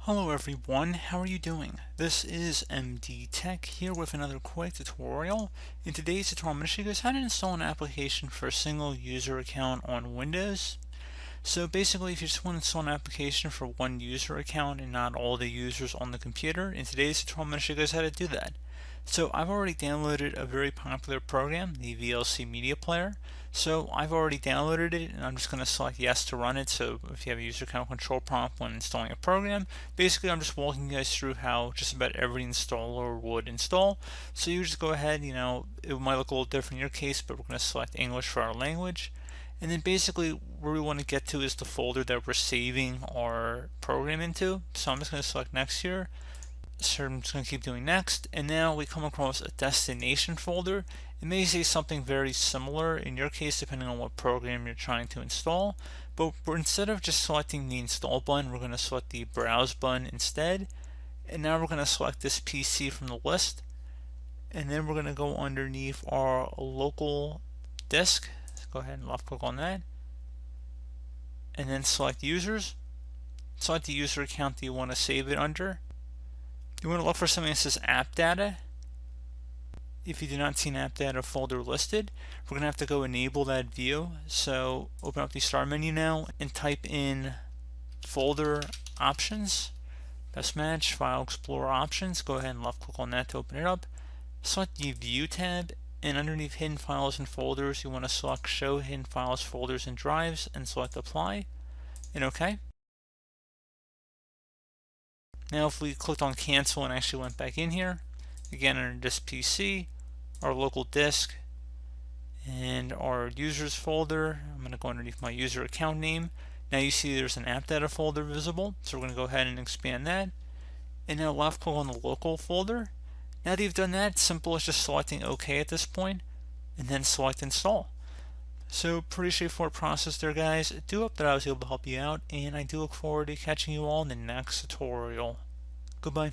Hello everyone, how are you doing? This is MD Tech here with another quick tutorial. In today's tutorial, I'm going to show you guys how to install an application for a single user account on Windows. So basically, if you just want to install an application for one user account and not all the users on the computer, in today's tutorial I'm going to show you guys how to do that. So I've already downloaded a very popular program, the VLC Media Player. So I've already downloaded it and I'm just going to select yes to run it. So if you have a user account control prompt when installing a program, basically I'm just walking you guys through how just about every installer would install. So you just go ahead, it might look a little different in your case, but we're going to select English for our language. And then basically where we want to get to is the folder that we're saving our program into. So I'm just going to select next here. So I'm just going to keep doing next, and now we come across a destination folder. It may say something very similar in your case depending on what program you're trying to install, but instead of just selecting the install button, we're going to select the browse button instead. And now we're going to select this PC from the list, and then we're going to go underneath our local disk. Let's go ahead and left click on that, and then select users. Select the user account that you want to save it under. You want to look for something that says app data. If you do not see an app data folder listed, we're going to have to go enable that view. So open up the start menu now and type in folder options, best match, file explorer options. Go ahead and left click on that to open it up. Select the view tab, and underneath hidden files and folders you want to select show hidden files, folders and drives and select apply and OK. Now if we clicked on cancel and actually went back in here, again under this PC, our local disk, and our users folder, I'm going to go underneath my user account name. Now you see there's an app data folder visible, so we're going to go ahead and expand that. And now left click on the local folder. Now that you've done that, it's simple as just selecting OK at this point, and then select install. So pretty straightforward process there, guys. I do hope that I was able to help you out, and I do look forward to catching you all in the next tutorial. Goodbye.